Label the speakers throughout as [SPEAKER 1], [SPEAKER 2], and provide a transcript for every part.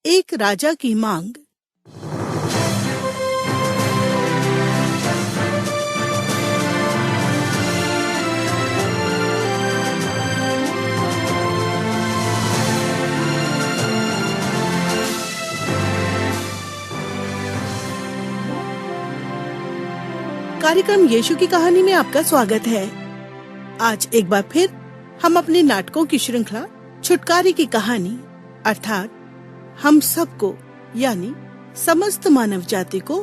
[SPEAKER 1] एक राजा की मांग। कार्यक्रम यीशु की कहानी में आपका स्वागत है। आज एक बार फिर हम अपने नाटकों की श्रृंखला छुटकारे की कहानी अर्थात हम सबको यानी समस्त मानव जाति को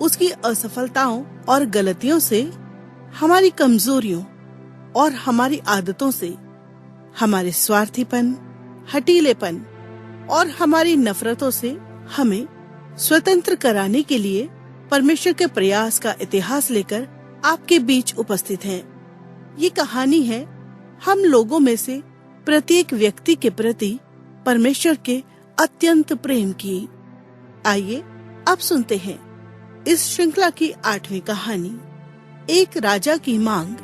[SPEAKER 1] उसकी असफलताओं और गलतियों से, हमारी कमजोरियों और हमारी आदतों से, हमारे स्वार्थीपन, हठीलेपन और हमारी नफरतों से हमें स्वतंत्र कराने के लिए परमेश्वर के प्रयास का इतिहास लेकर आपके बीच उपस्थित हैं। ये कहानी है हम लोगों में से प्रत्येक व्यक्ति के प्रति परमेश्वर के अत्यंत प्रेम की। आइए अब सुनते हैं इस श्रृंखला की 8वीं कहानी, एक राजा की मांग।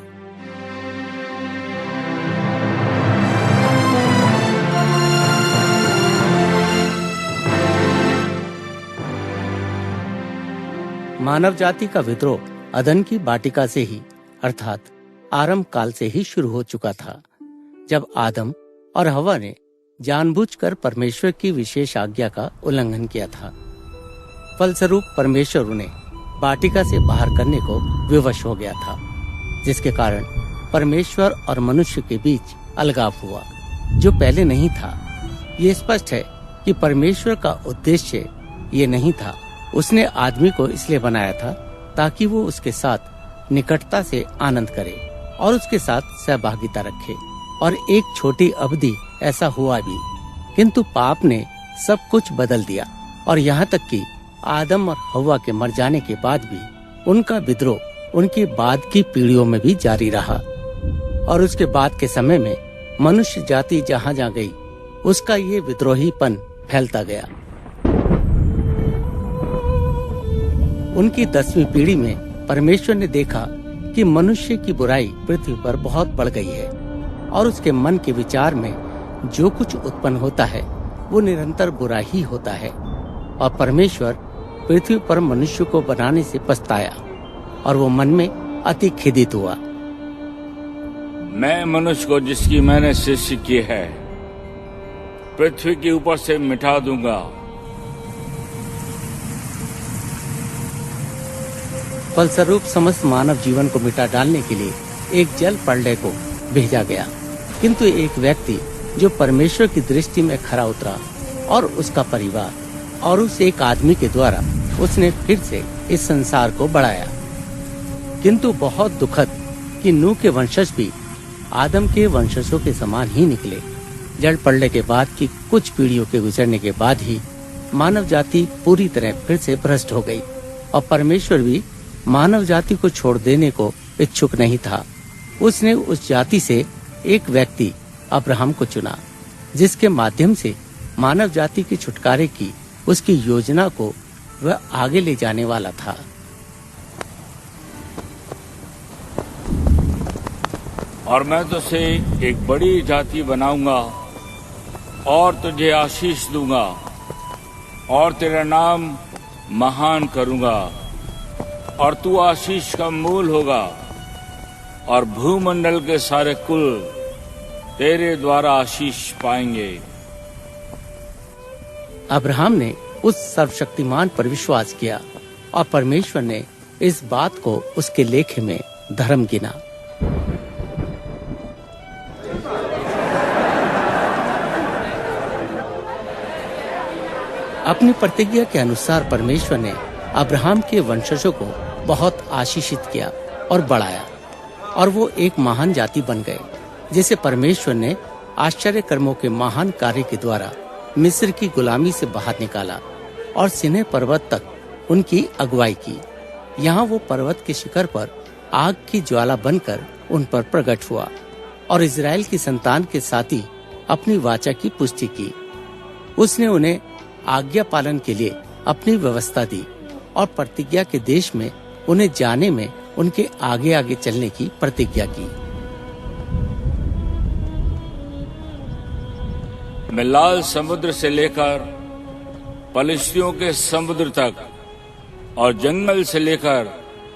[SPEAKER 2] मानव जाति का विद्रोह अदन की वाटिका से ही अर्थात आरंभ काल से ही शुरू हो चुका था, जब आदम और हवा ने जानबूझकर परमेश्वर की विशेष आज्ञा का उल्लंघन किया था। फलस्वरूप परमेश्वर उन्हें वाटिका से बाहर करने को विवश हो गया था, जिसके कारण परमेश्वर और मनुष्य के बीच अलगाव हुआ, जो पहले नहीं था। ये स्पष्ट है कि परमेश्वर का उद्देश्य ये नहीं था। उसने आदमी को इसलिए बनाया था ताकि वो उसके साथ निकटता से आनंद करे और उसके साथ सहभागिता रखे, और एक छोटी अवधि ऐसा हुआ भी। किंतु पाप ने सब कुछ बदल दिया, और यहाँ तक कि आदम और हव्वा के मर जाने के बाद भी उनका विद्रोह उनके बाद की पीढ़ियों में भी जारी रहा। और उसके बाद के समय में मनुष्य जाति जहाँ जहाँ गई, उसका ये विद्रोहीपन फैलता गया। उनकी 10वीं पीढ़ी में परमेश्वर ने देखा कि मनुष्य की बुराई पृथ्वी पर बहुत बढ़ गई है, और उसके मन के विचार में जो कुछ उत्पन्न होता है वो निरंतर बुरा ही होता है। और परमेश्वर पृथ्वी पर मनुष्य को बनाने से पछताया, और वो मन में अति खिदित हुआ।
[SPEAKER 3] मैं मनुष्य को जिसकी मैंने सृष्टि की है पृथ्वी के ऊपर से मिटा दूंगा।
[SPEAKER 2] फलस्वरूप समस्त मानव जीवन को मिटा डालने के लिए एक जल प्रलय को भेजा गया। किंतु एक व्यक्ति जो परमेश्वर की दृष्टि में खरा उतरा, और उसका परिवार, और उस एक आदमी के द्वारा उसने फिर से इस संसार को बढ़ाया। किंतु बहुत दुखद कि नूह के वंशज भी आदम के वंशजों के समान ही निकले। जल प्रलय के बाद की कुछ पीढ़ियों के गुजरने के बाद ही मानव जाति पूरी तरह फिर से भ्रष्ट हो गई, और परमेश्वर भी मानव जाति को छोड़ देने को इच्छुक नहीं था। उसने उस जाति से एक व्यक्ति अब्राहम को चुना, जिसके माध्यम से मानव जाति के छुटकारे की उसकी योजना को वह आगे ले जाने वाला था।
[SPEAKER 3] और मैं तुझे एक बड़ी जाति बनाऊंगा और तुझे आशीष दूंगा, और तेरा नाम महान करूंगा, और तू आशीष का मूल होगा, और भूमंडल के सारे कुल तेरे द्वारा आशीष पाएंगे।
[SPEAKER 2] अब्राहम ने उस सर्वशक्तिमान पर विश्वास किया, और परमेश्वर ने इस बात को उसके लेखे में धर्म गिना। अपनी प्रतिज्ञा के अनुसार परमेश्वर ने अब्राहम के वंशजों को बहुत आशीषित किया और बढ़ाया, और वो एक महान जाति बन गए, जिसे परमेश्वर ने आश्चर्य कर्मों के महान कार्य के द्वारा मिस्र की गुलामी से बाहर निकाला, और सिनै पर्वत तक उनकी अगुवाई की। यहाँ वो पर्वत के शिखर पर आग की ज्वाला बनकर उन पर प्रकट हुआ, और इजराइल की संतान के साथ ही अपनी वाचा की पुष्टि की। उसने उन्हें आज्ञा पालन के लिए अपनी व्यवस्था दी, और प्रतिज्ञा के देश में उन्हें जाने में उनके आगे आगे चलने की प्रतिज्ञा की।
[SPEAKER 3] मैं लाल समुद्र से लेकर पलिश्तियों के समुद्र तक और जंगल से लेकर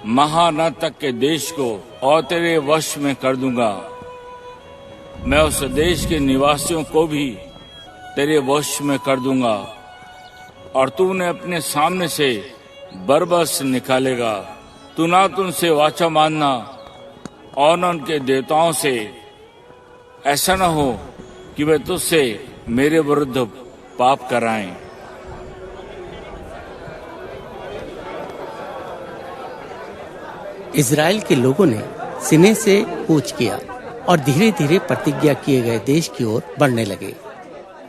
[SPEAKER 3] महानद तक के देश को और तेरे वश में कर दूंगा। मैं उस देश के निवासियों को भी तेरे वश में कर दूंगा और तू उन्हें अपने सामने से बरबस निकालेगा। तू ना तो उनसे वाचा मानना और न उनके देवताओं से। ऐसा न हो कि वे तुझसे मेरे विरुद्ध पाप कराएं।
[SPEAKER 2] इजराइल के लोगों ने सीने से कूच किया और धीरे धीरे प्रतिज्ञा किए गए देश की ओर बढ़ने लगे।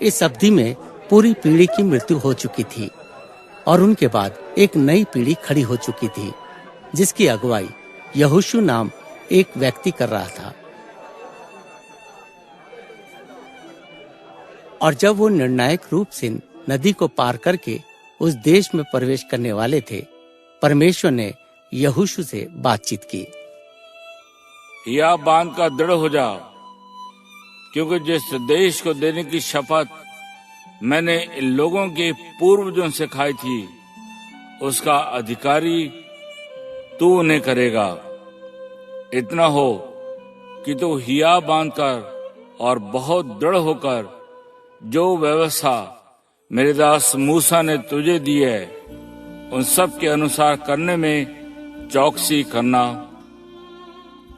[SPEAKER 2] इस अवधि में पूरी पीढ़ी की मृत्यु हो चुकी थी और उनके बाद एक नई पीढ़ी खड़ी हो चुकी थी जिसकी अगुवाई यहोशू नाम एक व्यक्ति कर रहा था। और जब वो निर्णायक रूप से नदी को पार करके उस देश में प्रवेश करने वाले थे, परमेश्वर ने यहोशू से बातचीत की।
[SPEAKER 3] या बांध का दृढ़ हो जा, क्योंकि जिस देश को देने की शपथ मैंने इन लोगों के पूर्वजों से खाई थी, उसका अधिकारी तू उन्हें करेगा। इतना हो कि तू हिया बांधकर और बहुत दृढ़ होकर जो व्यवस्था मेरे दास मूसा ने तुझे दी है, उन सब के अनुसार करने में चौकसी करना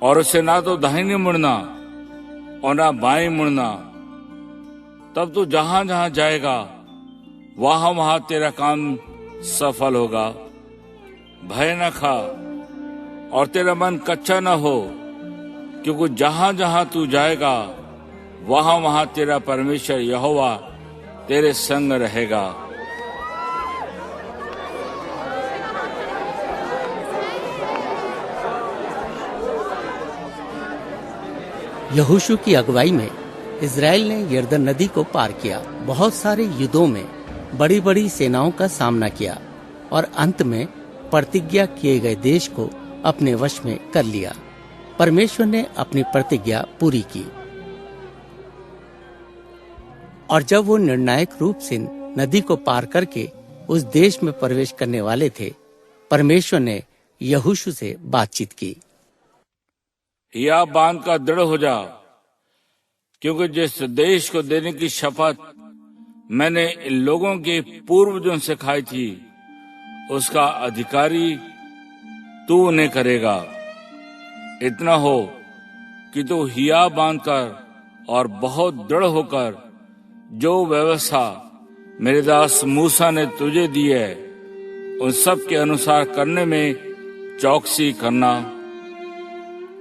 [SPEAKER 3] और उसे ना तो दाहिने मुड़ना और ना बाएं मुड़ना। तब तू जहां जहां जाएगा वहां वहां तेरा काम सफल होगा। भय न खा और तेरा मन कच्चा न हो, क्योंकि जहां जहां तू जाएगा वहां वहां तेरा परमेश्वर यहोवा तेरे संग रहेगा।
[SPEAKER 2] यहोशू की अगुवाई में इजराइल ने यरदन नदी को पार किया। बहुत सारे युद्धों में बड़ी बड़ी सेनाओं का सामना किया और अंत में प्रतिज्ञा किए गए देश को अपने वश में कर लिया। परमेश्वर ने अपनी प्रतिज्ञा पूरी की और जब वो निर्णायक रूप से नदी को पार करके उस देश में प्रवेश करने वाले थे, परमेश्वर ने यहोशू से बातचीत की।
[SPEAKER 3] या बांध का दृढ़ हो जा, क्योंकि जिस देश को देने की शपथ मैंने इन लोगों के पूर्वजों से खाई थी, उसका अधिकारी तू उन्हें करेगा। इतना हो कि तू हिया बांधकर और बहुत दृढ़ होकर जो व्यवस्था मेरे दास मूसा ने तुझे दी है, उन सब के अनुसार करने में चौकसी करना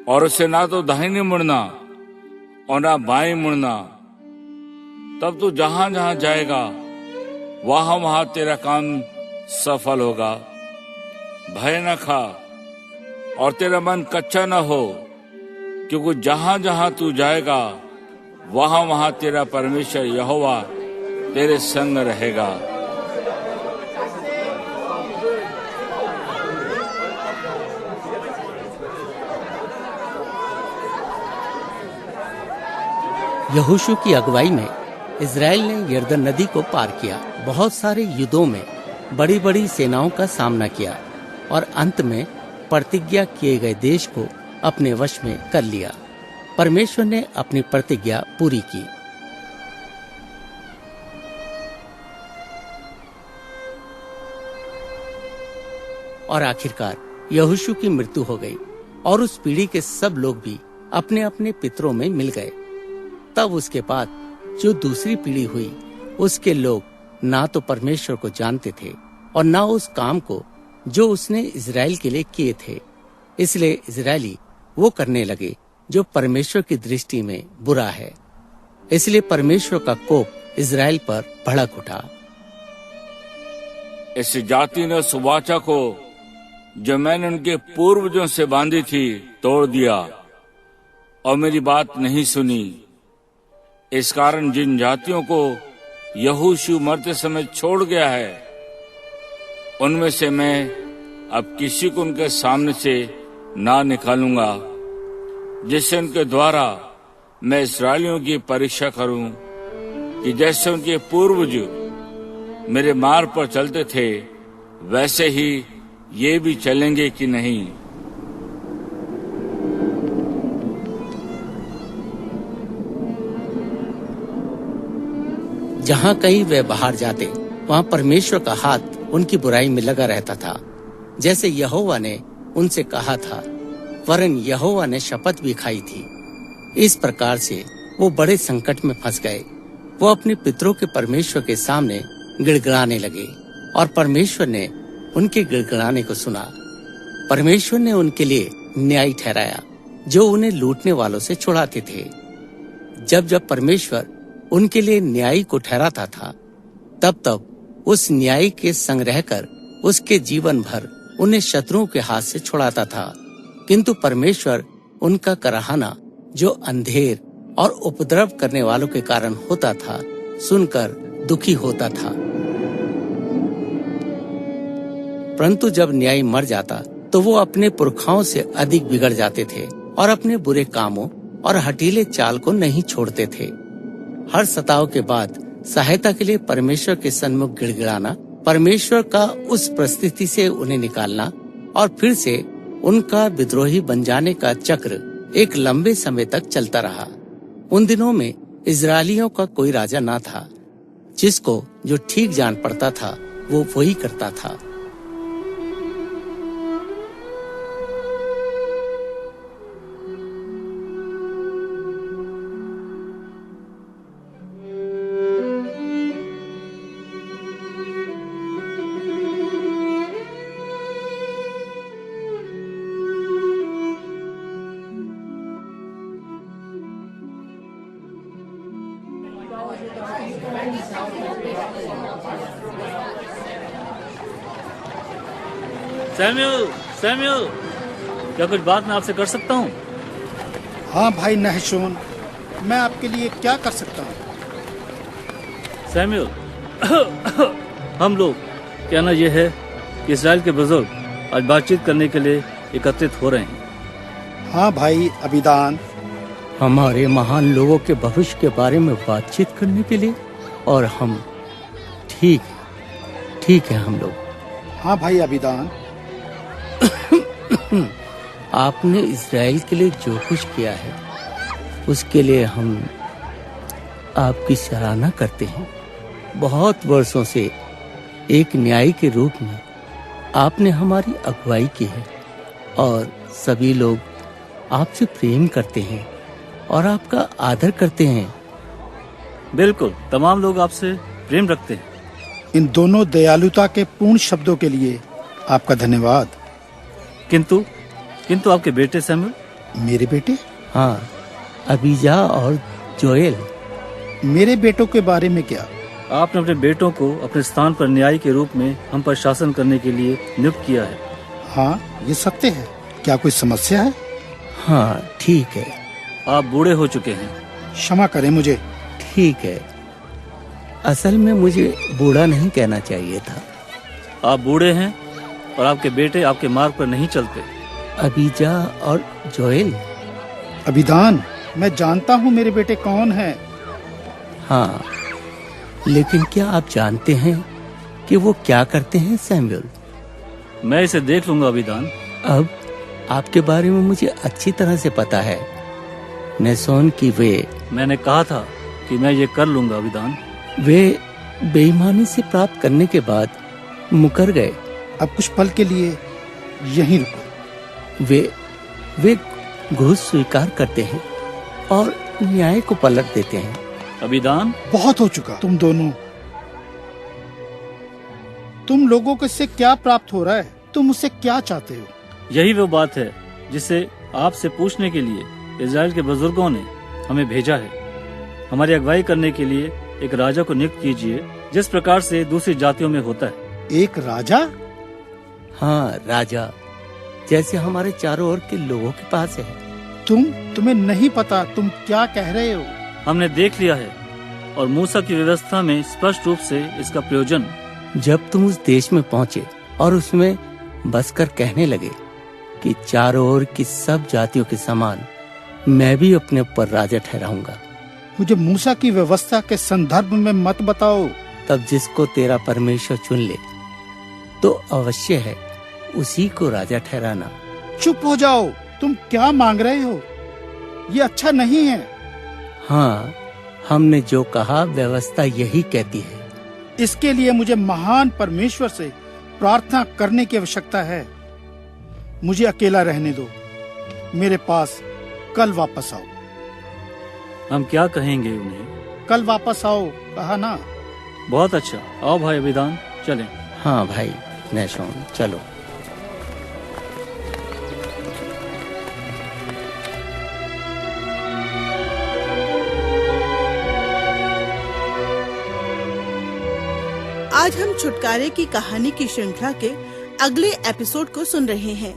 [SPEAKER 3] और उसे ना तो दाहिने मुड़ना और ना बाएं मुड़ना। तब तू जहां जहां जाएगा वहां वहां तेरा काम सफल होगा। भय न खा और तेरा मन कच्चा न हो, क्योंकि जहां जहां तू जाएगा वहां वहां तेरा परमेश्वर यहोवा तेरे संग रहेगा।
[SPEAKER 2] यहोशू की अगुवाई में इजराइल ने यरदन नदी को पार किया। बहुत सारे युद्धों में बड़ी बड़ी सेनाओं का सामना किया और अंत में प्रतिज्ञा किए गए देश को अपने वश में कर लिया। परमेश्वर ने अपनी प्रतिज्ञा पूरी की। और आखिरकार यहोशू की मृत्यु हो गई और उस पीढ़ी के सब लोग भी अपने अपने पितरों में मिल गए। तब उसके बाद जो दूसरी पीढ़ी हुई, उसके लोग ना तो परमेश्वर को जानते थे और ना उस काम को जो उसने इजराइल के लिए किए थे। इसलिए इजरायली वो करने लगे जो परमेश्वर की दृष्टि में बुरा है। इसलिए परमेश्वर का कोप इजराइल पर भड़क उठा।
[SPEAKER 3] इस जाति ने सुवाचा को जो मैंने उनके पूर्वजों से बांधी थी तोड़ दिया और मेरी बात नहीं सुनी। इस कारण जिन जातियों को यहोशू मरते समय छोड़ गया है, उनमें से मैं अब किसी को उनके सामने से ना निकालूंगा, जिससे उनके द्वारा मैं इस्राएलियों की परीक्षा करूं कि जैसे उनके पूर्वज मेरे मार्ग पर चलते थे वैसे ही ये भी चलेंगे कि नहीं।
[SPEAKER 2] जहाँ कहीं वे बाहर जाते वहाँ परमेश्वर का हाथ उनकी बुराई में लगा रहता था, जैसे यहोवा ने उनसे कहा था, वरन यहोवा ने शपथ भी खाई थी। इस प्रकार से वो बड़े संकट में फंस गए। वो अपने पितरों के परमेश्वर के सामने गिड़गिड़ाने लगे और परमेश्वर ने उनके गिड़गिड़ाने को सुना। परमेश्वर ने उनके लिए न्याय ठहराया जो उन्हें लूटने वालों से छुड़ाते थे। जब जब परमेश्वर उनके लिए न्याय को ठहराता था, तब तब उस न्याय के संग रहकर उसके जीवन भर उन्हें शत्रुओं के हाथ से छुड़ाता था। किंतु परमेश्वर उनका कराहना जो अंधेर और उपद्रव करने वालों के कारण होता था, सुनकर दुखी होता था। परंतु जब न्यायी मर जाता तो वो अपने पुरखाओं से अधिक बिगड़ जाते थे और अपने बुरे कामों और हठीले चाल को नहीं छोड़ते थे। हर सताव के बाद सहायता के लिए परमेश्वर के सन्मुख गिड़गिड़ाना, परमेश्वर का उस परिस्थिति से उन्हें निकालना और फिर से उनका विद्रोही बन जाने का चक्र एक लंबे समय तक चलता रहा। उन दिनों में इजरायलियों का कोई राजा ना था। जिसको जो ठीक जान पड़ता था वो वही करता था।
[SPEAKER 4] सैमुअल, सैमुअल, क्या कुछ बात मैं आपसे कर सकता हूँ?
[SPEAKER 5] हाँ भाई नहशोन, मैं आपके लिए क्या कर सकता हूँ?
[SPEAKER 4] सैमुअल, हम लोग कहना यह है कि इस्राएल के बुजुर्ग आज बातचीत करने के लिए एकत्रित हो रहे हैं।
[SPEAKER 5] हाँ भाई अभिदान,
[SPEAKER 2] हमारे महान लोगों के भविष्य के बारे में बातचीत करने के लिए, और हम ठीक है हम लोग।
[SPEAKER 5] हाँ भाई अभिदान,
[SPEAKER 2] आपने इज़राइल के लिए जो कुछ किया है उसके लिए हम आपकी सराहना करते हैं। बहुत वर्षों से एक न्यायी के रूप में आपने हमारी अगुवाई की है और सभी लोग आपसे प्रेम करते हैं और आपका आदर करते हैं।
[SPEAKER 4] बिल्कुल, तमाम लोग आपसे प्रेम रखते हैं।
[SPEAKER 5] इन दोनों दयालुता के पूर्ण शब्दों के लिए आपका धन्यवाद।
[SPEAKER 4] किंतु आपके बेटे सैमुअल?
[SPEAKER 5] मेरे बेटे?
[SPEAKER 2] हाँ, अबीजा और जोएल।
[SPEAKER 5] मेरे बेटों के बारे में क्या?
[SPEAKER 4] आपने अपने बेटों को अपने स्थान पर न्यायी के रूप में हम पर शासन करने के लिए नियुक्त किया है।
[SPEAKER 5] हाँ, ये सत्य है। क्या कोई समस्या है?
[SPEAKER 2] हाँ, ठीक है।
[SPEAKER 4] आप बूढ़े हो चुके हैं।
[SPEAKER 5] क्षमा करें मुझे।
[SPEAKER 2] ठीक है, असल में मुझे बूढ़ा नहीं कहना चाहिए था।
[SPEAKER 4] आप बूढ़े हैं और आपके बेटे आपके मार्ग पर नहीं चलते।
[SPEAKER 2] अबीजा और जोएल।
[SPEAKER 5] अभिदान, मैं जानता हूँ मेरे बेटे कौन हैं।
[SPEAKER 2] हाँ, लेकिन क्या आप जानते हैं कि वो क्या करते हैं सैमुअल?
[SPEAKER 4] मैं इसे देख लूंगा अभिदान।
[SPEAKER 2] अब आपके बारे में मुझे अच्छी तरह से पता है, नहशोन की
[SPEAKER 4] मैंने कहा था कि मैं ये कर लूंगा अभिदान।
[SPEAKER 2] वे बेईमानी से प्राप्त करने के बाद मुकर गए।
[SPEAKER 5] अब कुछ पल के लिए यहीं रुको।
[SPEAKER 2] वे घूस स्वीकार करते हैं और न्याय को पलट देते हैं।
[SPEAKER 4] अभिदान,
[SPEAKER 5] बहुत हो चुका। तुम दोनों, तुम लोगों को इससे क्या प्राप्त हो रहा है? तुम मुझसे क्या चाहते हो?
[SPEAKER 4] यही वो बात है जिसे आपसे पूछने के लिए इजराइल के बुजुर्गों ने हमें भेजा है। हमारी अगुवाई करने के लिए एक राजा को नियुक्त कीजिए, जिस प्रकार से दूसरी जातियों में होता है।
[SPEAKER 5] एक राजा?
[SPEAKER 2] हाँ, राजा, जैसे हमारे चारों ओर के लोगों के पास है।
[SPEAKER 5] तुम्हें नहीं पता तुम क्या कह रहे हो।
[SPEAKER 4] हमने देख लिया है और मूसा की व्यवस्था में स्पष्ट रूप से इसका प्रयोजन।
[SPEAKER 2] जब तुम उस देश में पहुँचे और उसमें बसकर कहने लगे कि चारों ओर की सब जातियों के समान मैं भी अपने ऊपर राजा ठहराऊंगा।
[SPEAKER 5] मुझे मूसा की व्यवस्था के संदर्भ में मत बताओ।
[SPEAKER 2] तब जिसको तेरा परमेश्वर चुन ले तो अवश्य है उसी को राजा ठहराना।
[SPEAKER 5] चुप हो जाओ, तुम क्या मांग रहे हो? ये अच्छा नहीं है।
[SPEAKER 2] हाँ, हमने जो कहा व्यवस्था यही कहती है।
[SPEAKER 5] इसके लिए मुझे महान परमेश्वर से प्रार्थना करने की आवश्यकता है। मुझे अकेला रहने दो, मेरे पास कल वापस आओ।
[SPEAKER 4] हम क्या कहेंगे उन्हें?
[SPEAKER 5] कल वापस आओ, कहा ना।
[SPEAKER 4] बहुत अच्छा, आओ भाई अभिदान, चलें।
[SPEAKER 2] हाँ भाई नहशोन, चलो।
[SPEAKER 1] आज हम छुटकारे की कहानी की श्रृंखला के अगले एपिसोड को सुन रहे हैं,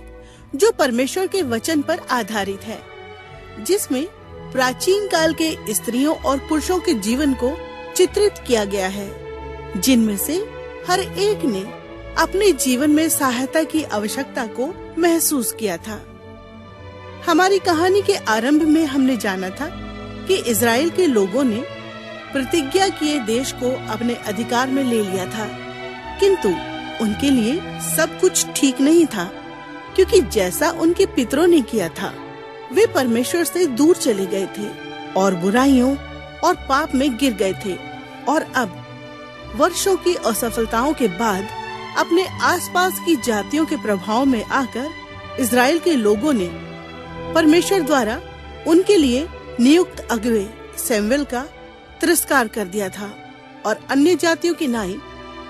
[SPEAKER 1] जो परमेश्वर के वचन पर आधारित है, जिसमें प्राचीन काल के स्त्रियों और पुरुषों के जीवन को चित्रित किया गया है, जिनमें से हर एक ने अपने जीवन में सहायता की आवश्यकता को महसूस किया था। हमारी कहानी के आरंभ में हमने जाना था कि इजराइल के लोगों ने प्रतिज्ञा किए देश को अपने अधिकार में ले लिया था, किंतु उनके लिए सब कुछ ठीक नहीं था, क्योंकि जैसा उनके पितरों ने किया था वे परमेश्वर से दूर चले गए थे और बुराइयों और पाप में गिर गए थे। और अब वर्षों की असफलताओं के बाद अपने आसपास की जातियों के प्रभाव में आकर इजराइल के लोगों ने परमेश्वर द्वारा उनके लिए नियुक्त अगुवे सैमुएल का तिरस्कार कर दिया था और अन्य जातियों की नाई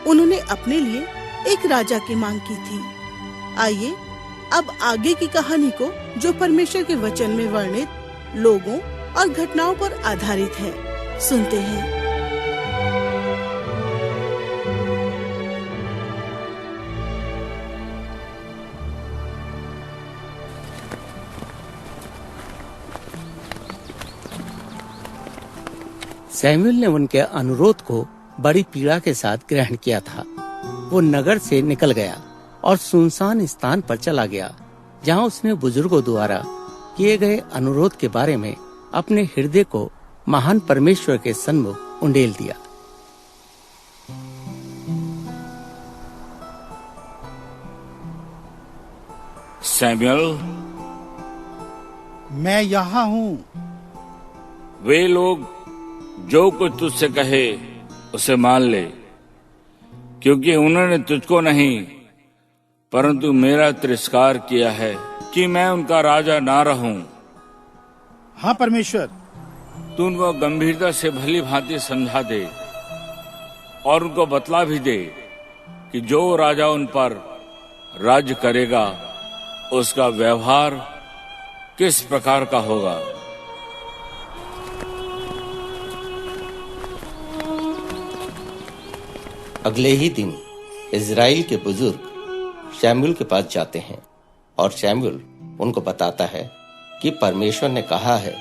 [SPEAKER 1] उन्होंने अपने लिए एक राजा की मांग की थी। आइए अब आगे की कहानी को, जो परमेश्वर के वचन में वर्णित लोगों और घटनाओं पर आधारित है, सुनते हैं।
[SPEAKER 2] सैमुएल ने उनके अनुरोध को बड़ी पीड़ा के साथ ग्रहण किया था। वो नगर से निकल गया और सुनसान स्थान पर चला गया, जहाँ उसने बुजुर्गों द्वारा किए गए अनुरोध के बारे में अपने हृदय को महान परमेश्वर के सन्मुख उंडेल दिया।
[SPEAKER 3] सैमुएल,
[SPEAKER 5] मैं यहाँ हूँ।
[SPEAKER 3] वे लोग जो कुछ तुझसे कहे उसे मान ले, क्योंकि उन्होंने तुझको नहीं परंतु मेरा तिरस्कार किया है कि मैं उनका राजा ना रहूं।
[SPEAKER 5] हाँ परमेश्वर।
[SPEAKER 3] तू उनको गंभीरता से भली भांति समझा दे और उनको बतला भी दे कि जो राजा उन पर राज्य करेगा उसका व्यवहार किस प्रकार का होगा।
[SPEAKER 2] अगले ही दिन इजराइल के बुजुर्ग सैमुएल के पास जाते हैं और सैमुएल उनको बताता है कि परमेश्वर ने कहा है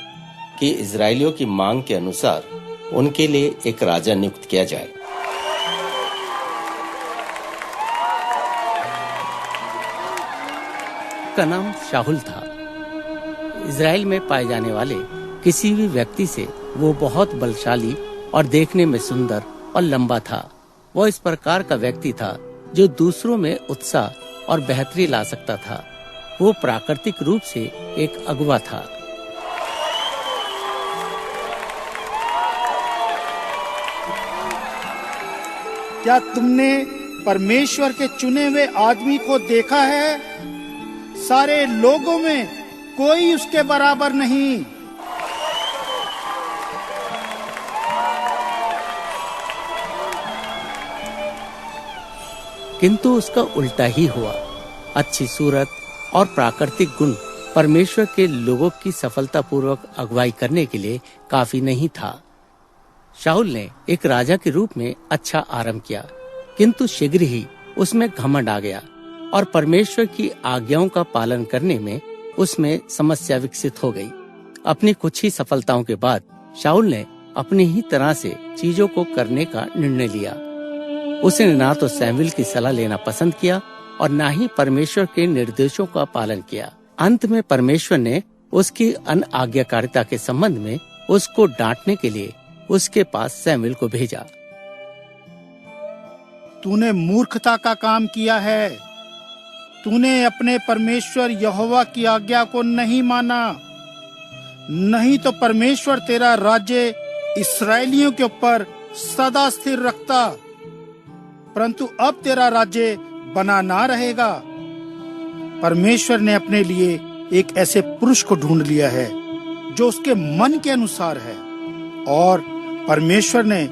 [SPEAKER 2] कि इजराइलियों की मांग के अनुसार उनके लिए एक राजा नियुक्त किया जाए। का नाम शाहुल था। इजराइल में पाए जाने वाले किसी भी व्यक्ति से वो बहुत बलशाली और देखने में सुंदर और लंबा था। वो इस प्रकार का व्यक्ति था जो दूसरों में उत्साह और बेहतरी ला सकता था। वो प्राकृतिक रूप से एक अगुवा था।
[SPEAKER 5] क्या तुमने परमेश्वर के चुने हुए आदमी को देखा है? सारे लोगों में कोई उसके बराबर नहीं।
[SPEAKER 2] किंतु उसका उल्टा ही हुआ। अच्छी सूरत और प्राकृतिक गुण परमेश्वर के लोगों की सफलतापूर्वक अगुवाई करने के लिए काफी नहीं था। शाऊल ने एक राजा के रूप में अच्छा आरंभ किया, किंतु शीघ्र ही उसमें घमंड आ गया और परमेश्वर की आज्ञाओं का पालन करने में उसमें समस्या विकसित हो गई। अपनी कुछ ही सफलताओं के बाद शाऊल ने अपनी ही तरह से चीजों को करने का निर्णय लिया। उसने ना तो सैमुएल की सलाह लेना पसंद किया और ना ही परमेश्वर के निर्देशों का पालन किया। अंत में परमेश्वर ने उसकी अनआज्ञाकारिता के संबंध में उसको डांटने के लिए उसके पास सैमुएल को भेजा।
[SPEAKER 5] तूने मूर्खता का काम किया है। तूने अपने परमेश्वर यहोवा की आज्ञा को नहीं माना, नहीं तो परमेश्वर तेरा राज्य इस्राएलियों के ऊपर सदा स्थिर रखता। परंतु अब तेरा राज्य बना ना रहेगा। परमेश्वर ने अपने लिए एक ऐसे पुरुष को ढूंढ लिया है जो उसके मन के अनुसार है, और परमेश्वर ने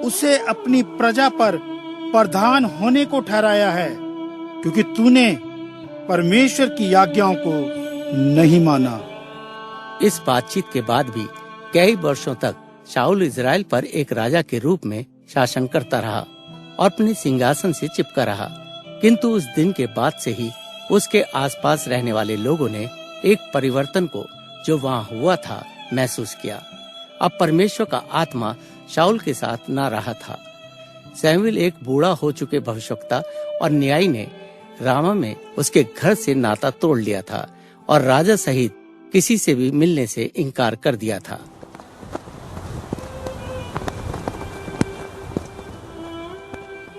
[SPEAKER 5] उसे अपनी प्रजा पर प्रधान होने को ठहराया है, क्योंकि तूने परमेश्वर की आज्ञाओं को नहीं माना।
[SPEAKER 2] इस बातचीत के बाद भी कई वर्षों तक शाऊल इजराइल पर एक राजा के रूप में शासन करता रहा और अपने सिंहासन से चिपका रहा। किंतु उस दिन के बाद से ही उसके आसपास रहने वाले लोगों ने एक परिवर्तन को जो वहाँ हुआ था महसूस किया। अब परमेश्वर का आत्मा शाऊल के साथ ना रहा था। शमूएल एक बूढ़ा हो चुके भविष्यवक्ता और न्यायी ने रामा में उसके घर से नाता तोड़ लिया था और राजा सहित किसी से भी मिलने से इनकार कर दिया था।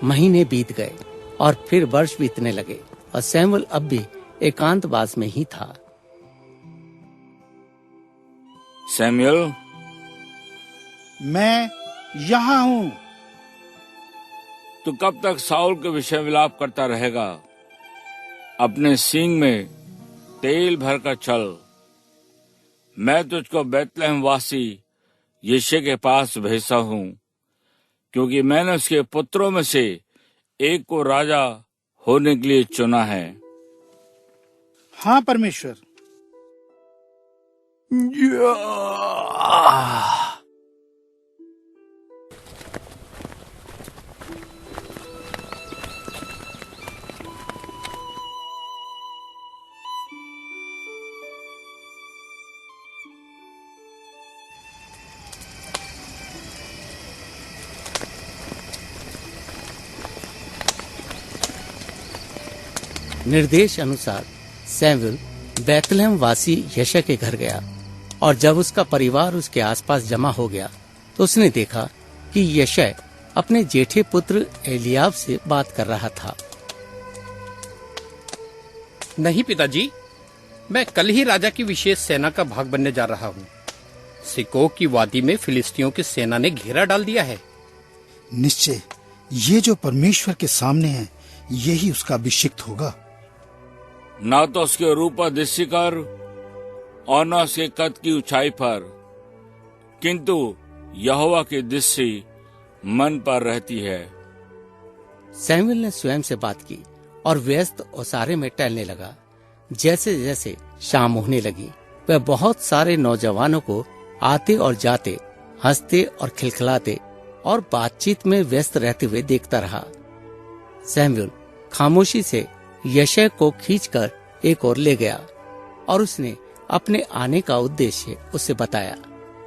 [SPEAKER 2] महीने बीत गए और फिर वर्ष बीतने लगे और शमूएल अब भी एकांतवास में ही था।
[SPEAKER 3] शमूएल,
[SPEAKER 5] मैं यहाँ हूँ।
[SPEAKER 3] तू कब तक साउल के विषय विलाप करता रहेगा? अपने सींग में तेल भरकर चल। मैं तुझको बैतलहम वासी यिशै के पास भेजा हूँ, क्योंकि मैंने उसके पुत्रों में से एक को राजा होने के लिए चुना है।
[SPEAKER 5] हाँ परमेश्वर।
[SPEAKER 2] निर्देश अनुसार शमूएल बैतलहम वासी यिशै के घर गया, और जब उसका परिवार उसके आसपास जमा हो गया तो उसने देखा कि यिशै अपने जेठे पुत्र एलियाब से बात कर रहा था।
[SPEAKER 6] नहीं पिताजी, मैं कल ही राजा की विशेष सेना का भाग बनने जा रहा हूँ। सिकोह की वादी में फिलिस्तियों की सेना ने घेरा डाल दिया है।
[SPEAKER 5] निश्चय ये जो परमेश्वर के सामने है, यही उसका अभिषिक्त होगा।
[SPEAKER 3] ना तो उसके रूप पर दृष्टि कर और न उसके कद की ऊंचाई पर, किंतु यहोवा की दृष्टि मन पर रहती है।
[SPEAKER 2] शमूएल ने स्वयं से बात की और व्यस्त ओसारे में टहलने लगा। जैसे जैसे शाम होने लगी, वह बहुत सारे नौजवानों को आते और जाते, हंसते और खिलखिलाते और बातचीत में व्यस्त रहते हुए देखता रहा। शमूएल खामोशी से यिशै को खींचकर एक ओर ले गया और उसने अपने आने का उद्देश्य उसे बताया।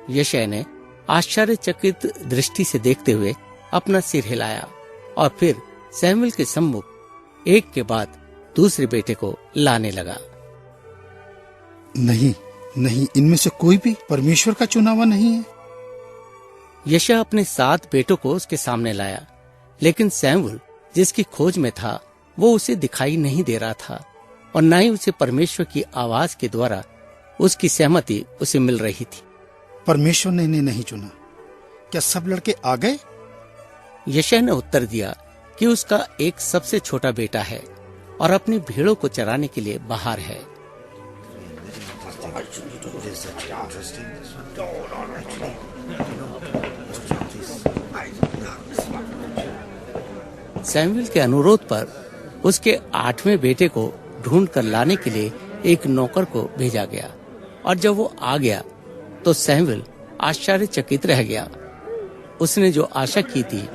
[SPEAKER 2] यिशै ने आश्चर्यचकित दृष्टि से देखते हुए अपना सिर हिलाया और फिर शमूएल के सम्मुख एक के बाद दूसरे बेटे को लाने लगा।
[SPEAKER 5] नहीं नहीं, इनमें से कोई भी परमेश्वर का चुना हुआ नहीं है।
[SPEAKER 2] यिशै अपने 7 बेटों को उसके सामने लाया, लेकिन शमूएल जिसकी खोज में था वो उसे दिखाई नहीं दे रहा था और न ही उसे परमेश्वर की आवाज के द्वारा उसकी सहमति उसे मिल रही थी।
[SPEAKER 5] परमेश्वर ने इन्हें नहीं चुना। क्या सब लड़के आ गए?
[SPEAKER 2] यिशै ने उत्तर दिया कि उसका एक सबसे छोटा बेटा है और अपनी भेड़ों को चराने के लिए बाहर है। शमूएल के अनुरोध पर उसके 8वें बेटे को ढूंढ कर लाने के लिए एक नौकर को भेजा गया, और जब वो आ गया तो शमूएल आश्चर्यचकित रह गया। उसने जो आशा की थी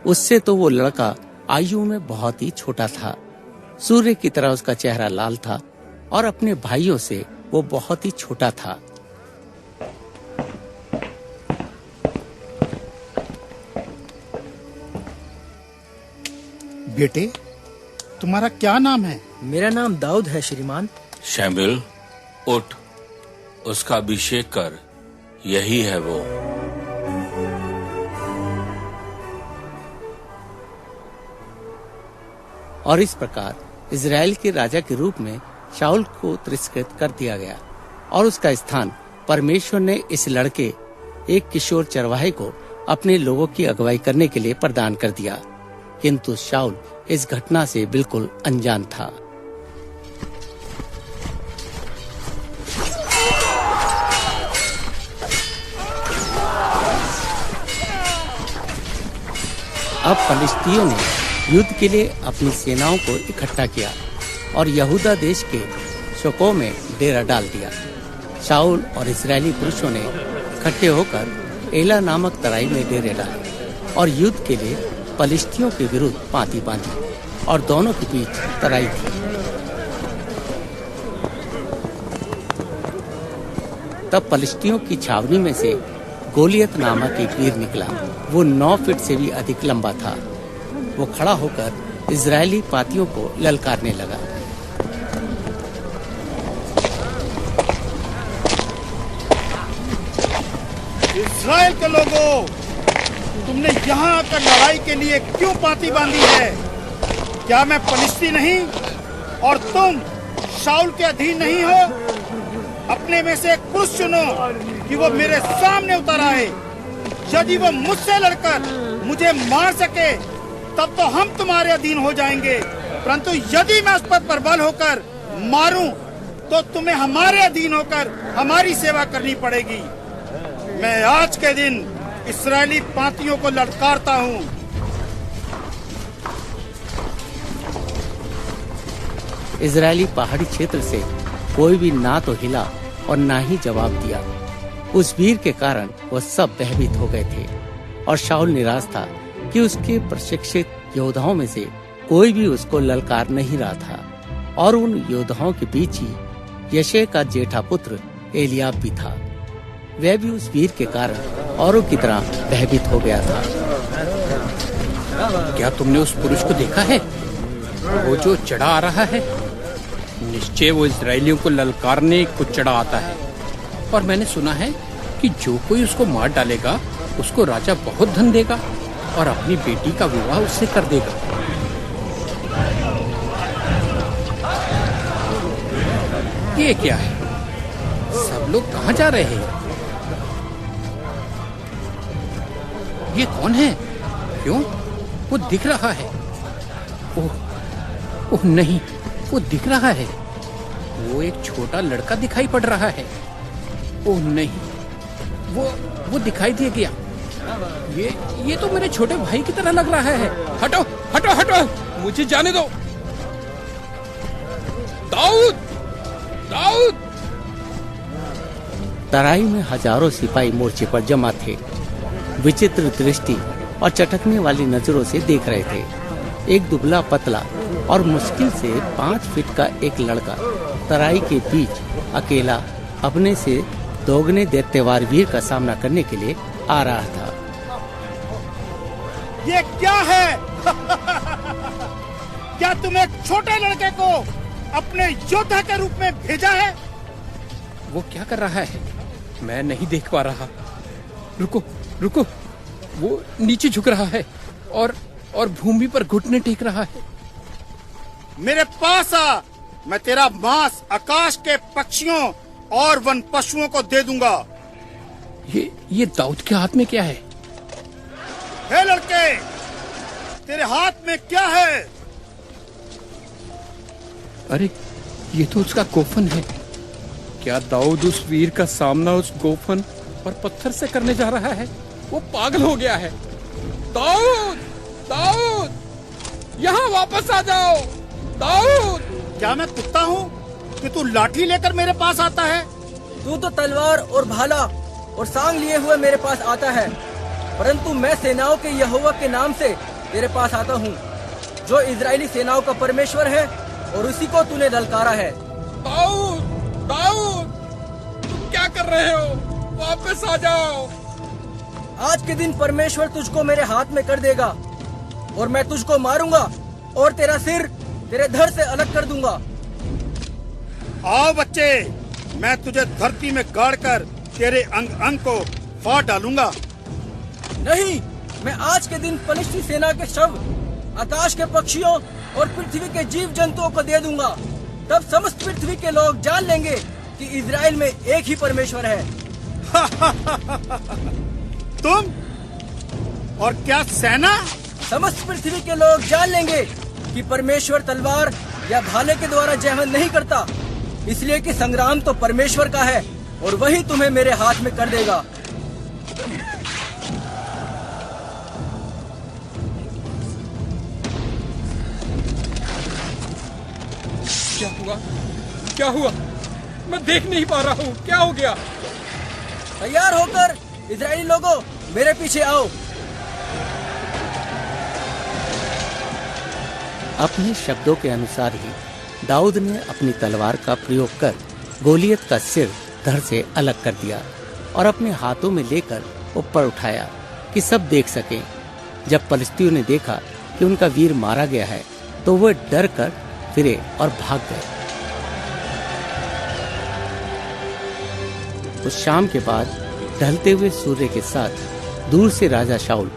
[SPEAKER 2] उससे तो वो लड़का आयु में बहुत ही छोटा था। सूर्य की तरह उसका चेहरा लाल था और अपने भाइयों से वो बहुत ही छोटा था।
[SPEAKER 5] बेटे, तुम्हारा क्या नाम है?
[SPEAKER 7] मेरा नाम दाऊद है श्रीमान।
[SPEAKER 3] शमूएल, उठ, उसका अभिषेक कर, यही है वो।
[SPEAKER 2] और इस प्रकार इजराइल के राजा के रूप में शाऊल को तिरस्कृत कर दिया गया और उसका स्थान परमेश्वर ने इस लड़के, एक किशोर चरवाहे को अपने लोगों की अगुवाई करने के लिए प्रदान कर दिया। किंतु शाऊल इस घटना से बिल्कुल अनजान था। अब फलिस्तियों ने युद्ध के लिए अपनी सेनाओं को इकट्ठा किया और यहूदा देश के शोको में डेरा डाल दिया। शाऊल और इस्राएली पुरुषों ने इकट्ठे होकर एला नामक तराई में डेरे डाले और युद्ध के लिए फलिस्तियों के विरुद्ध पांति बांधी और दोनों के बीच तराई थी। तब फलिस्तियों की छावनी में से गोलियत नामक एक वीर निकला। वो 9 फीट से भी अधिक लंबा था। वो खड़ा होकर इजरायली पातियों को ललकारने लगा।
[SPEAKER 5] इस्राएल के लोगों, तुमने यहाँ आकर लड़ाई के लिए क्यों पाती बांधी है? क्या मैं फलिस्ती नहीं और तुम शाऊल के अधीन नहीं हो? अपने में से एक पुरुष चुनो कि वो मेरे सामने उतर आए। यदि वो मुझसे लड़कर मुझे मार सके तब तो हम तुम्हारे अधीन हो जाएंगे, परंतु यदि मैं उस पर प्रबल होकर मारूं तो तुम्हें हमारे अधीन होकर हमारी सेवा करनी पड़ेगी। मैं आज के दिन इस्राएली पातियों को ललकारता हूँ।
[SPEAKER 2] इजरायली पहाड़ी क्षेत्र से कोई भी ना तो हिला और ना ही जवाब दिया। उस वीर के कारण वह सब भयभीत हो गए थे और शाऊल निराश था कि उसके प्रशिक्षित योद्धाओं में से कोई भी उसको ललकार नहीं रहा था। और उन योद्धाओं के बीच ही यशे का जेठा पुत्र एलियाब भी था। वह भी उस वीर के कारण औरों की तरह भयभीत हो गया था।
[SPEAKER 6] क्या तुमने उस पुरुष को देखा है? वो जो चढ़ा आ रहा है, निश्चय वो इजरायलियों को ललकारने को चढ़ा आता है। और मैंने सुना है कि जो कोई उसको मार डालेगा उसको राजा बहुत धन देगा और अपनी बेटी का विवाह उससे कर देगा। ये क्या है? सब लोग कहाँ जा रहे हैं? ये कौन है? क्यों? वो दिख रहा है। ओह नहीं, वो दिख रहा है। वो एक छोटा लड़का दिखाई पड़ रहा है। ओह नहीं, वो दिखाई दे गया। ये तो मेरे छोटे भाई की तरह लग रहा है। हटो हटो हटो, मुझे जाने दो। दाऊद, दाऊद!
[SPEAKER 2] तराई में हजारों सिपाही मोर्चे पर जमा थे। विचित्र दृष्टि और चटकने वाली नजरों से देख रहे थे। एक दुबला पतला और मुश्किल से 5 फीट का एक लड़का तराई के बीच अकेला अपने से दोगुने दैत्यवार वीर का सामना करने के लिए आ रहा था।
[SPEAKER 5] ये क्या है? क्या तुम एक छोटे लड़के को अपने योद्धा के रूप में भेजा है?
[SPEAKER 6] वो क्या कर रहा है? मैं नहीं देख पा रहा। रुको रुको, वो नीचे झुक रहा है और भूमि पर घुटने टेक रहा है।
[SPEAKER 5] मेरे पास आ, मैं तेरा मांस आकाश के पक्षियों और वन पशुओं को दे दूंगा।
[SPEAKER 6] ये दाऊद के हाथ में क्या है?
[SPEAKER 5] हे लड़के, तेरे हाथ में क्या है?
[SPEAKER 6] अरे, ये तो उसका गोफन है। क्या दाऊद उस वीर का सामना उस गोफन और पत्थर से करने जा रहा है? वो पागल हो गया है। दाऊद, दाऊद, यहाँ वापस आ जाओ। दाऊद!
[SPEAKER 5] क्या मैं कुत्ता हूँ कि तू लाठी लेकर मेरे पास आता है?
[SPEAKER 7] तू तो तलवार और भाला और सांग लिए हुए मेरे पास आता है, परंतु मैं सेनाओं के यहोवा के नाम से तेरे पास आता हूँ, जो इजरायली सेनाओं का परमेश्वर है, और उसी को तूने ललकारा है।
[SPEAKER 6] दाऊद, दाऊद, तुम क्या कर रहे हो? वापस आ जाओ।
[SPEAKER 7] आज के दिन परमेश्वर तुझको मेरे हाथ में कर देगा और मैं तुझको मारूंगा और तेरा सिर तेरे धड़ से अलग कर दूंगा।
[SPEAKER 5] आओ बच्चे, मैं तुझे धरती में गाड़कर तेरे अंग अंग को फाड़ डालूंगा।
[SPEAKER 7] नहीं, मैं आज के दिन फलिस्ती सेना के शव आकाश के पक्षियों और पृथ्वी के जीव जंतुओं को दे दूंगा। तब समस्त पृथ्वी के लोग जान लेंगे कि इजराइल में एक ही परमेश्वर है।
[SPEAKER 5] तुम और क्या सेना?
[SPEAKER 7] समस्त पृथ्वी के लोग जान लेंगे कि परमेश्वर तलवार या भाले के द्वारा जयवंत नहीं करता, इसलिए कि संग्राम तो परमेश्वर का है और वही तुम्हें मेरे हाथ में कर देगा।
[SPEAKER 6] क्या हुआ? क्या हुआ? मैं देख नहीं पा रहा हूँ। क्या हो गया?
[SPEAKER 7] तैयार होकर इजरायली लोगों मेरे पीछे आओ।
[SPEAKER 2] अपने शब्दों के अनुसार ही दाऊद ने अपनी तलवार का प्रयोग कर गोलियत का सिर धड़ से अलग कर दिया और अपने हाथों में लेकर ऊपर उठाया कि सब देख सकें। जब पलिश्तियों ने देखा कि उनका वीर मारा गया है तो वो डर कर फिरे और भाग गए। उस शाम के बाद ढलते हुए सूर्य के साथ दूर से राजा शाऊल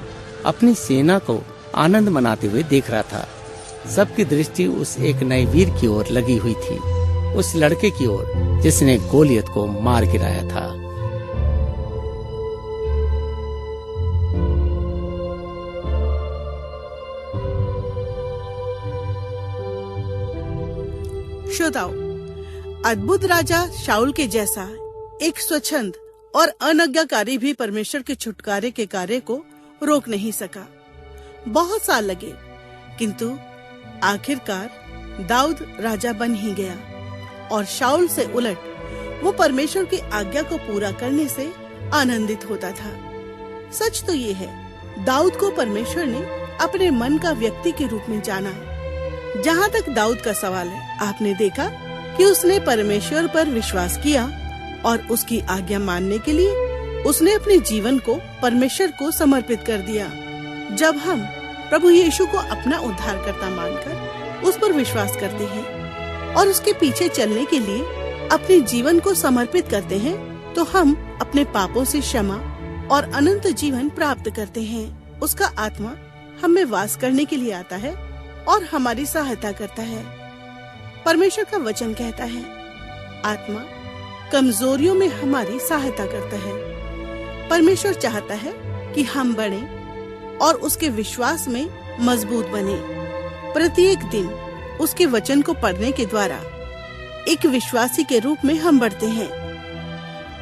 [SPEAKER 2] अपनी सेना को आनंद मनाते हुए देख रहा था। सबकी दृष्टि उस एक नए वीर की ओर लगी हुई थी, उस लड़के की ओर जिसने गोलियत को मार गिराया था।
[SPEAKER 1] श्रोताओ, अद्भुत राजा शाऊल के जैसा एक स्वच्छंद और अनज्ञाकारी भी परमेश्वर के छुटकारे के कार्य को रोक नहीं सका। बहुत साल लगे, किंतु आखिरकार दाऊद राजा बन ही गया और शाऊल से उलट वो परमेश्वर की आज्ञा को पूरा करने से आनंदित होता था। सच तो ये है, दाऊद को परमेश्वर ने अपने मन का व्यक्ति के रूप में जाना। जहाँ तक दाऊद का सवाल है, आपने देखा कि उसने परमेश्वर पर विश्वास किया और उसकी आज्ञा मानने के लिए उसने अपने जीवन को परमेश्वर को समर्पित कर दिया। जब हम प्रभु यीशु को अपना उद्धारकर्ता मानकर उस पर विश्वास करते हैं और उसके पीछे चलने के लिए अपने जीवन को समर्पित करते हैं, तो हम अपने पापों से क्षमा और अनंत जीवन प्राप्त करते हैं। उसका आत्मा हम में वास करने के लिए आता है और हमारी सहायता करता है। परमेश्वर का वचन कहता है, आत्मा कमजोरियों में हमारी सहायता करता है। परमेश्वर चाहता है कि हम बढ़ें और उसके विश्वास में मजबूत बने। प्रत्येक दिन उसके वचन को पढ़ने के द्वारा एक विश्वासी के रूप में हम बढ़ते हैं।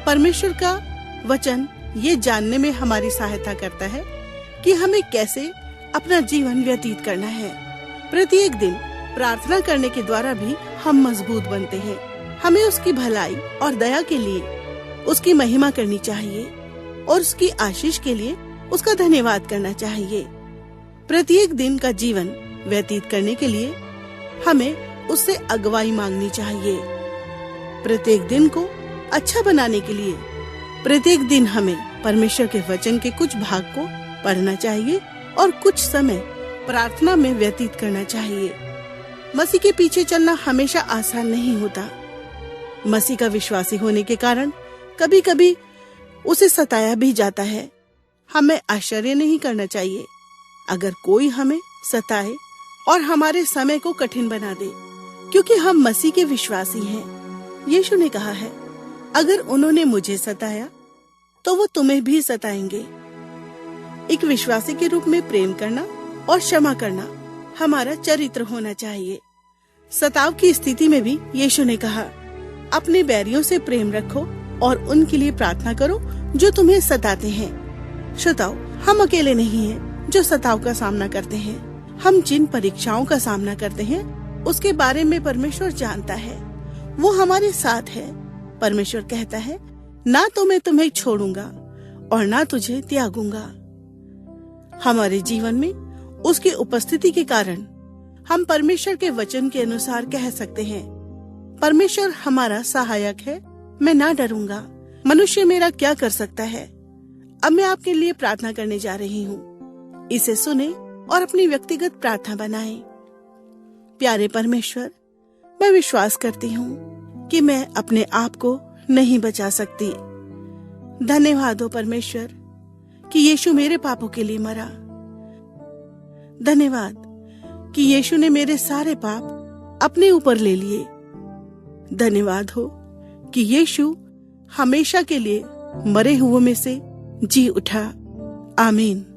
[SPEAKER 1] परमेश्वर का वचन ये जानने में हमारी सहायता करता है कि हमें कैसे अपना जीवन व्यतीत करना है। प्रत्येक दिन प्रार्थना करने के द्वारा भी हम मजबूत बनते हैं। हमें उसकी भलाई और दया के लिए उसकी महिमा करनी चाहिए और उसकी आशीष के लिए उसका धन्यवाद करना चाहिए। प्रत्येक दिन का जीवन व्यतीत करने के लिए हमें उससे अगुवाई मांगनी चाहिए। प्रत्येक दिन को अच्छा बनाने के लिए प्रत्येक दिन हमें परमेश्वर के वचन के कुछ भाग को पढ़ना चाहिए और कुछ समय प्रार्थना में व्यतीत करना चाहिए। मसीह के पीछे चलना हमेशा आसान नहीं होता। मसीह का विश्वासी होने के कारण कभी कभी उसे सताया भी जाता है। हमें आश्चर्य नहीं करना चाहिए अगर कोई हमें सताए और हमारे समय को कठिन बना दे, क्योंकि हम मसीह के विश्वासी हैं। यीशु ने कहा है, अगर उन्होंने मुझे सताया तो वो तुम्हें भी सताएंगे। एक विश्वासी के रूप में प्रेम करना और क्षमा करना हमारा चरित्र होना चाहिए। सताव की स्थिति में भी यीशु ने कहा, अपने बैरियों से प्रेम रखो और उनके लिए प्रार्थना करो जो तुम्हें सताते हैं। श्रोताओ, हम अकेले नहीं हैं जो सताव का सामना करते हैं। हम जिन परीक्षाओं का सामना करते हैं उसके बारे में परमेश्वर जानता है। वो हमारे साथ है। परमेश्वर कहता है, ना तो मैं तुम्हें छोड़ूंगा और ना तुझे त्यागूंगा। हमारे जीवन में उसकी उपस्थिति के कारण हम परमेश्वर के वचन के अनुसार कह सकते हैं, परमेश्वर हमारा सहायक है, मैं ना डरूंगा। मनुष्य मेरा क्या कर सकता है। अब मैं आपके लिए प्रार्थना करने जा रही हूँ। इसे सुने और अपनी व्यक्तिगत प्रार्थना बनाएं। प्यारे परमेश्वर, मैं विश्वास करती हूँ कि मैं अपने आप को नहीं बचा सकती। धन्यवाद हो परमेश्वर कि यीशु मेरे पापों के लिए मरा। धन्यवाद कि यीशु ने मेरे सारे पाप अपने ऊपर ले लिए। धन्यवाद हो कि यीशु हमेशा के लिए मरे हुओं में से जी उठा। आमीन।